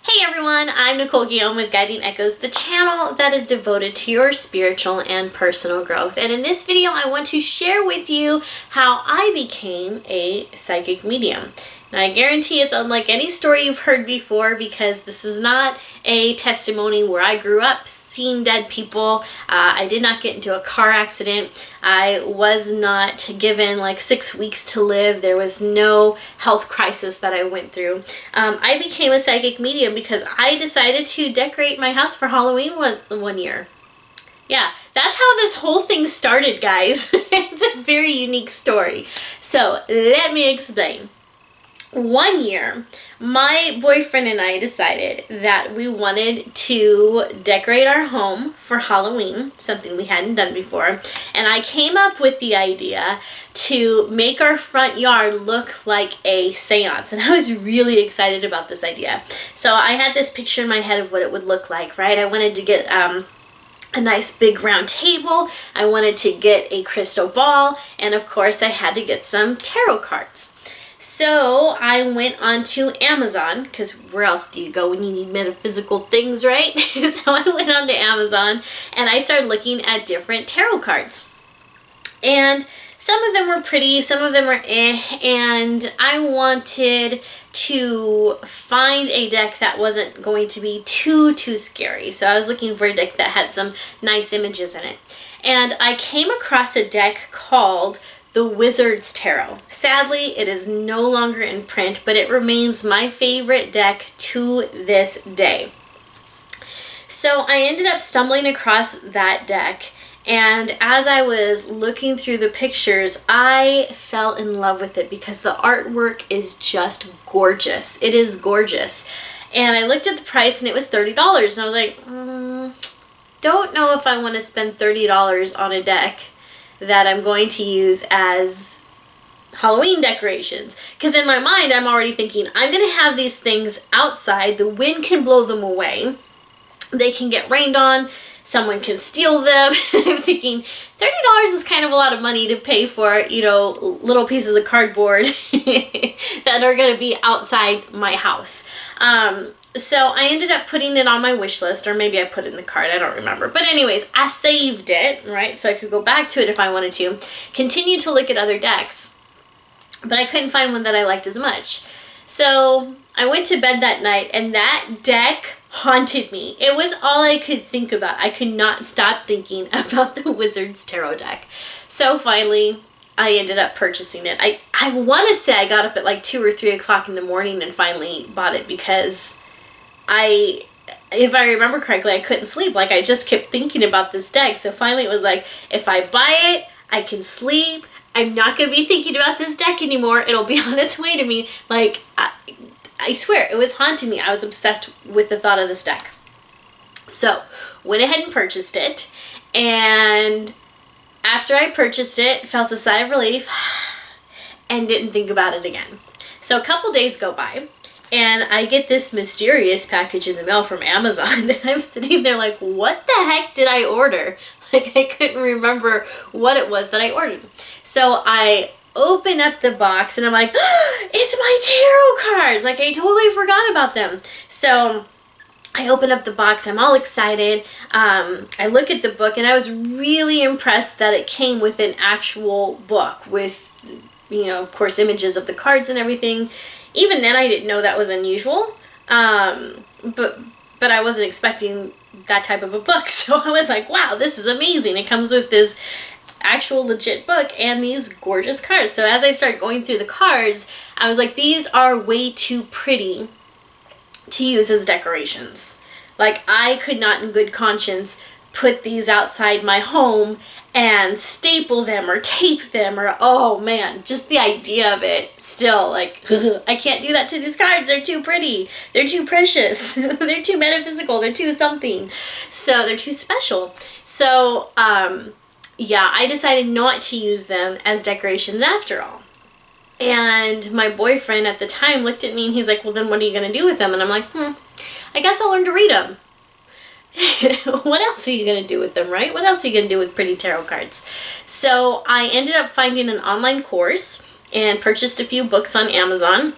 Hey everyone, I'm Nicole Guillaume with Guiding Echoes, the channel that is devoted to your spiritual and personal growth. And in this video, I want to share with you how I became a psychic medium. Now, I guarantee it's unlike any story you've heard before because this is not a testimony where I grew up seeing dead people. I did not get into a car accident. I was not given like 6 weeks to live. There was no health crisis that I went through. I became a psychic medium because I decided to decorate my house for Halloween one year. Yeah, that's how this whole thing started, guys. It's a very unique story. So let me explain. One year, my boyfriend and I decided that we wanted to decorate our home for Halloween, something we hadn't done before, and I came up with the idea to make our front yard look like a seance, and I was really excited about this idea. So I had this picture in my head of what it would look like, right? I wanted to get a nice big round table, I wanted to get a crystal ball, and of course I had to get some tarot cards. So I went onto Amazon, because where else do you go when you need metaphysical things, right? So I went onto Amazon and I started looking at different tarot cards. And some of them were pretty, some of them were and I wanted to find a deck that wasn't going to be too scary. So I was looking for a deck that had some nice images in it. And I came across a deck called the Wizard's Tarot. Sadly, it is no longer in print, but it remains my favorite deck to this day. So I ended up stumbling across that deck, and as I was looking through the pictures, I fell in love with it because the artwork is just gorgeous. It is gorgeous. And I looked at the price and it was $30, and I was like, don't know if I want to spend $30 on a deck that I'm going to use as Halloween decorations. Because in my mind, I'm already thinking, I'm going to have these things outside. The wind can blow them away. They can get rained on. Someone can steal them. I'm thinking, $30 is kind of a lot of money to pay for, you know, little pieces of cardboard that are going to be outside my house. So I ended up putting it on my wish list, or maybe I put it in the cart, I don't remember. But anyways, I saved it, right? So I could go back to it if I wanted to. Continue to look at other decks, but I couldn't find one that I liked as much. So I went to bed that night, and that deck haunted me. It was all I could think about. I could not stop thinking about the Wizard's Tarot deck. So finally, I ended up purchasing it. I want to say I got up at like 2 or 3 o'clock in the morning and finally bought it because if I remember correctly, I couldn't sleep. Like, I just kept thinking about this deck. So finally it was like, if I buy it, I can sleep. I'm not going to be thinking about this deck anymore. It'll be on its way to me. Like, I swear, it was haunting me. I was obsessed with the thought of this deck. So, went ahead and purchased it. And after I purchased it, felt a sigh of relief and didn't think about it again. So a couple days go by, and I get this mysterious package in the mail from Amazon, and I'm sitting there like, what the heck did I order? Like, I couldn't remember what it was that I ordered. So I open up the box, and I'm like, it's my tarot cards! Like, I totally forgot about them. So I open up the box, I'm all excited. I look at the book, and I was really impressed that it came with an actual book with, you know, of course, images of the cards and everything. Even then, I didn't know that was unusual, but I wasn't expecting that type of a book, so I was like, wow, this is amazing. It comes with this actual legit book and these gorgeous cards. So as I started going through the cards, I was like, these are way too pretty to use as decorations. Like, I could not in good conscience put these outside my home and staple them or tape them, or, oh man, just the idea of it still, like, I can't do that to these cards. They're too pretty. They're too precious. They're too metaphysical. They're too something. So they're too special. So, yeah, I decided not to use them as decorations after all. And my boyfriend at the time looked at me and he's like, well, then what are you going to do with them? And I'm like, I guess I'll learn to read them. What else are you going to do with them, right? What else are you going to do with pretty tarot cards? So I ended up finding an online course and purchased a few books on Amazon.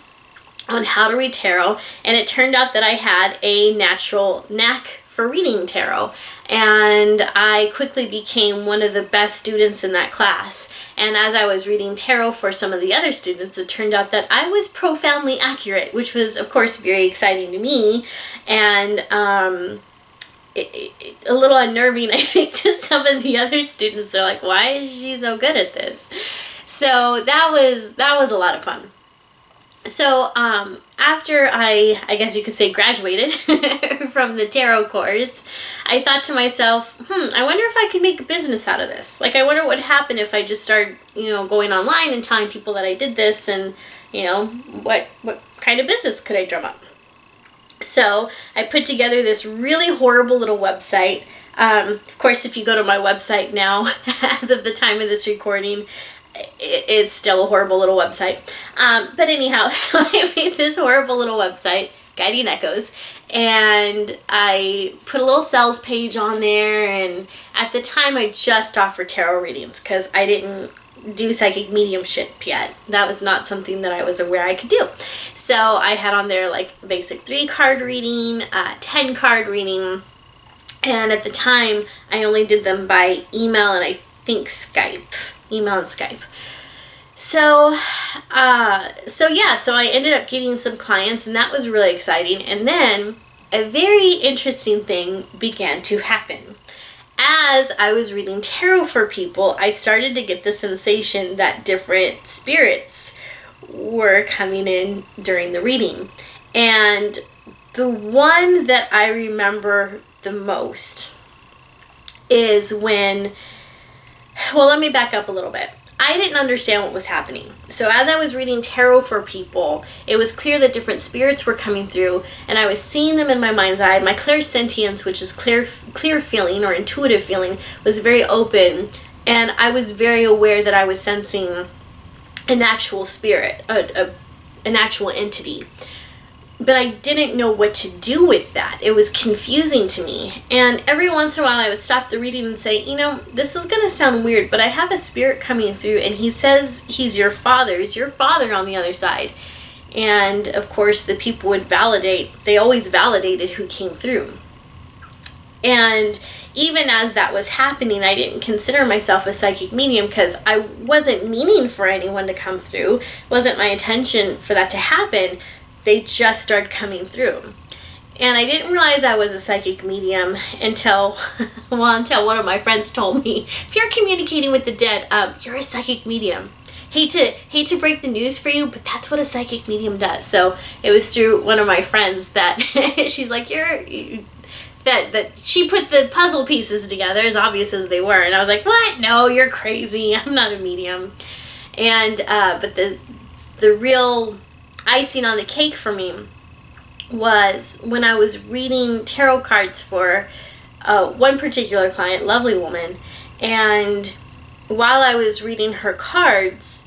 on how to read tarot, and it turned out that I had a natural knack for reading tarot, and I quickly became one of the best students in that class. And as I was reading tarot for some of the other students, it turned out that I was profoundly accurate, which was of course very exciting to me, and a little unnerving, I think, to some of the other students. They're like, why is she so good at this? So that was a lot of fun. So after I guess you could say graduated from the tarot course, I thought to myself, I wonder if I could make a business out of this. Like, I wonder what would happen if I just started, going online and telling people that I did this, and, what kind of business could I drum up? So I put together this really horrible little website. Of course, if you go to my website now, as of the time of this recording, it's still a horrible little website. But anyhow, so I made this horrible little website, Guiding Echoes, and I put a little sales page on there, and at the time I just offered tarot readings because I didn't do psychic mediumship yet. That was not something that I was aware I could do. So I had on there like basic 3-card reading, 10-card reading, and at the time I only did them by email and I think Skype. Email and Skype. So I ended up getting some clients, and that was really exciting. And then a very interesting thing began to happen. As I was reading tarot for people, I started to get the sensation that different spirits were coming in during the reading. And the one that I remember the most is when, well, let me back up a little bit. I didn't understand what was happening. So as I was reading tarot for people, it was clear that different spirits were coming through, and I was seeing them in my mind's eye. My clairsentience, which is clear feeling or intuitive feeling, was very open, and I was very aware that I was sensing an actual spirit, an actual entity. But I didn't know what to do with that. It was confusing to me. And every once in a while I would stop the reading and say, this is going to sound weird, but I have a spirit coming through, and he says he's your father. He's your father on the other side. And of course the people would validate. They always validated who came through. And even as that was happening, I didn't consider myself a psychic medium because I wasn't meaning for anyone to come through. It wasn't my intention for that to happen. They just started coming through. And I didn't realize I was a psychic medium until one of my friends told me, if you're communicating with the dead, you're a psychic medium. Hate to break the news for you, but that's what a psychic medium does. So it was through one of my friends that she's like, that she put the puzzle pieces together, as obvious as they were. And I was like, what? No, you're crazy. I'm not a medium. And but the real icing on the cake for me was when I was reading tarot cards for one particular client, lovely woman, and while I was reading her cards,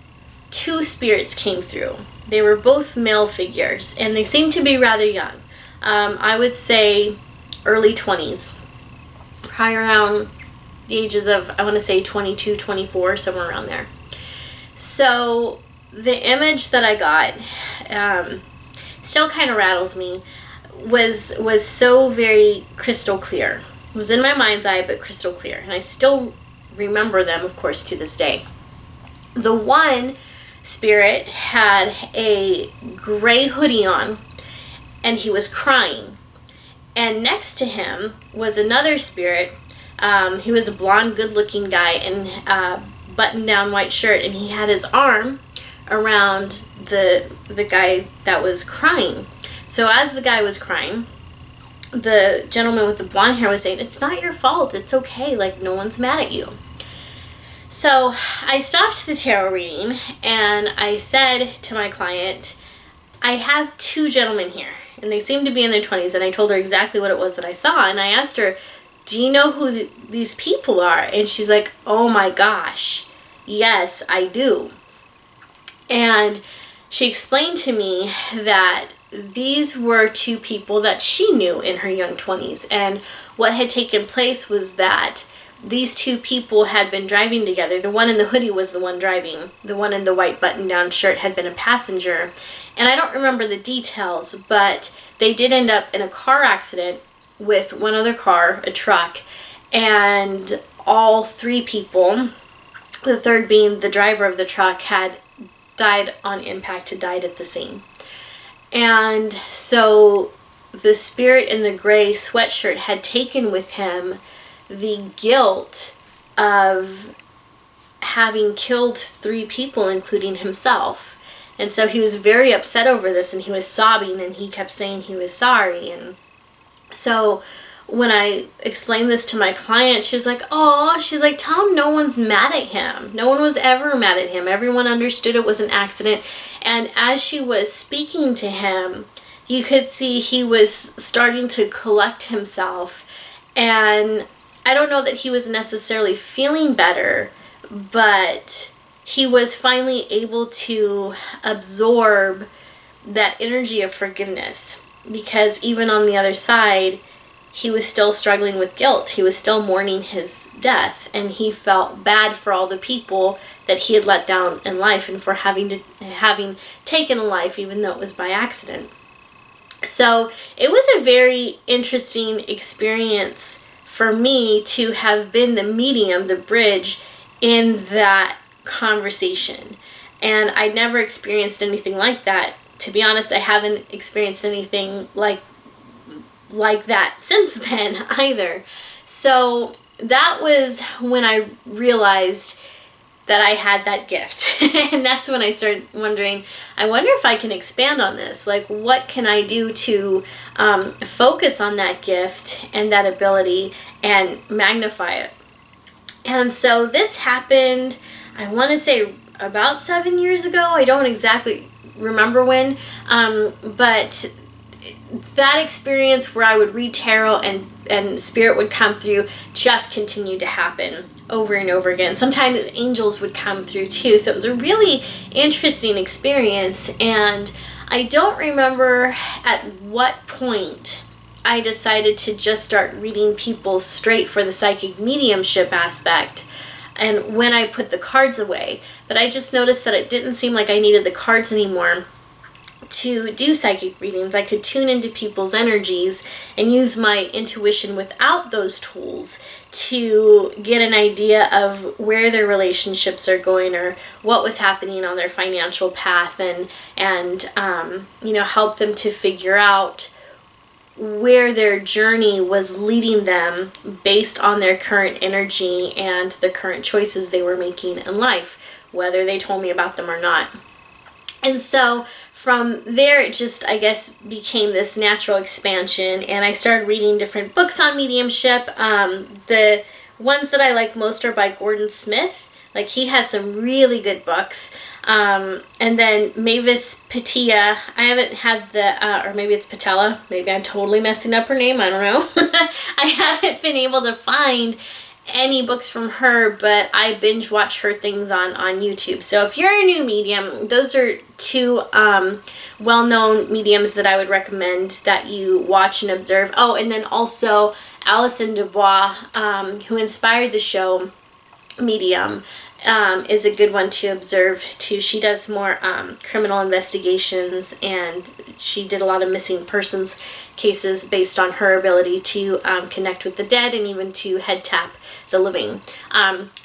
2 spirits came through. They were both male figures, and they seemed to be rather young. I would say early 20s, probably around the ages of, I want to say 22, 24, somewhere around there. So the image that I got still kind of rattles me, was so very crystal clear. It was in my mind's eye, but crystal clear. And I still remember them, of course, to this day. The one spirit had a gray hoodie on, and he was crying. And next to him was another spirit. He was a blonde, good-looking guy in a button-down white shirt, and he had his arm around the guy that was crying. So as the guy was crying, the gentleman with the blonde hair was saying, it's not your fault, it's okay, like no one's mad at you. So I stopped the tarot reading and I said to my client, I have 2 gentlemen here and they seem to be in their 20s, and I told her exactly what it was that I saw, and I asked her, do you know who these people are? And she's like, oh my gosh, yes, I do. And she explained to me that these were 2 people that she knew in her young 20s. And what had taken place was that these two people had been driving together. The one in the hoodie was the one driving. The one in the white button-down shirt had been a passenger. And I don't remember the details, but they did end up in a car accident with one other car, a truck, and all three people, the third being the driver of the truck, had died on impact, had died at the scene. And so the spirit in the gray sweatshirt had taken with him the guilt of having killed three people, including himself. And so he was very upset over this, and he was sobbing, and he kept saying he was sorry. And so when I explained this to my client, she was like, "Oh," she's like, "tell him no one's mad at him. No one was ever mad at him. Everyone understood it was an accident." And as she was speaking to him, you could see he was starting to collect himself. And I don't know that he was necessarily feeling better, but he was finally able to absorb that energy of forgiveness, because even on the other side, he was still struggling with guilt. He was still mourning his death, and he felt bad for all the people that he had let down in life, and for having taken a life, even though it was by accident. So it was a very interesting experience for me to have been the medium, the bridge in that conversation. And I'd never experienced anything like that. To be honest, I haven't experienced anything like that since then either. So that was when I realized that I had that gift. And that's when I started wondering, I wonder if I can expand on this. Like, what can I do to focus on that gift and that ability and magnify it? And so this happened, I want to say about 7 years ago. I don't exactly remember when, but that experience where I would read tarot and spirit would come through just continued to happen over and over again. Sometimes angels would come through too. So it was a really interesting experience. And I don't remember at what point I decided to just start reading people straight for the psychic mediumship aspect, and when I put the cards away. But I just noticed that it didn't seem like I needed the cards anymore to do psychic readings. I could tune into people's energies and use my intuition without those tools to get an idea of where their relationships are going, or what was happening on their financial path, and help them to figure out where their journey was leading them based on their current energy and the current choices they were making in life, whether they told me about them or not. And so from there, it just, I guess, became this natural expansion, and I started reading different books on mediumship. The ones that I like most are by Gordon Smith. Like, he has some really good books. And then Mavis Patia, I haven't had or maybe it's Patella. Maybe I'm totally messing up her name. I don't know. I haven't been able to find any books from her, but I binge watch her things on YouTube. So if you're a new medium, those are two well-known mediums that I would recommend that you watch and observe. Oh, and then also Alison Dubois, who inspired the show Medium, is a good one to observe too. She does more criminal investigations, and she did a lot of missing persons cases based on her ability to connect with the dead and even to head tap the living.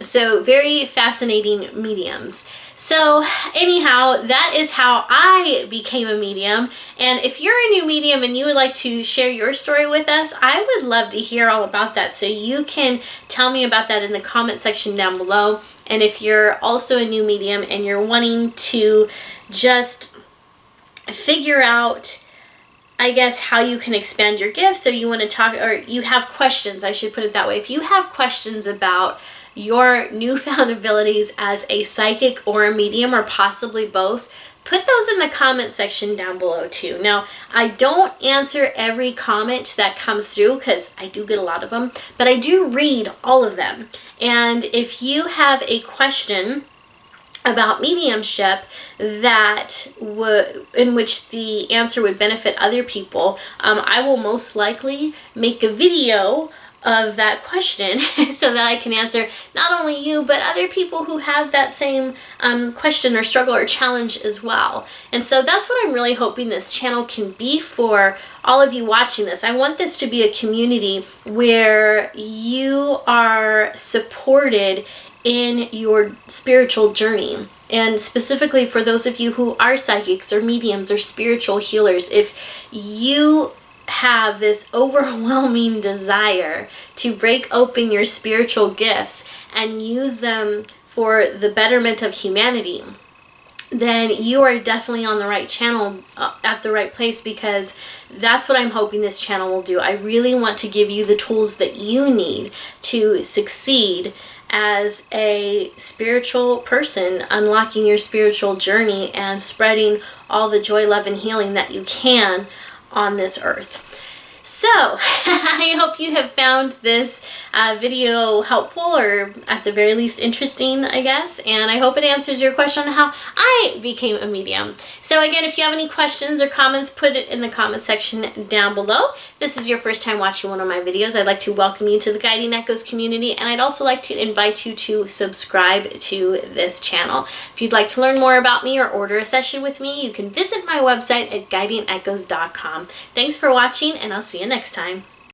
So very fascinating mediums. So anyhow, that is how I became a medium. And if you're a new medium and you would like to share your story with us, I would love to hear all about that. So you can tell me about that in the comment section down below. And if you're also a new medium and you're wanting to just figure out, I guess, how you can expand your gifts, or you want to talk, or you have questions, I should put it that way. If you have questions about your newfound abilities as a psychic or a medium, or possibly both, put those in the comment section down below too. Now, I don't answer every comment that comes through, because I do get a lot of them, but I do read all of them. And if you have a question about mediumship that in which the answer would benefit other people, I will most likely make a video of that question so that I can answer not only you, but other people who have that same question or struggle or challenge as well. And so that's what I'm really hoping this channel can be for all of you watching this. I want this to be a community where you are supported in your spiritual journey. And specifically for those of you who are psychics or mediums or spiritual healers, if you have this overwhelming desire to break open your spiritual gifts and use them for the betterment of humanity, then you are definitely on the right channel, at the right place, because that's what I'm hoping this channel will do. I really want to give you the tools that you need to succeed as a spiritual person, unlocking your spiritual journey and spreading all the joy, love, and healing that you can on this earth. So, I hope you have found this video helpful, or at the very least interesting, I guess. And I hope it answers your question on how I became a medium. So again, if you have any questions or comments, put it in the comment section down below. If this is your first time watching one of my videos, I'd like to welcome you to the Guiding Echoes community, and I'd also like to invite you to subscribe to this channel. If you'd like to learn more about me or order a session with me, you can visit my website at guidingechoes.com. Thanks for watching, and I'll see you next time.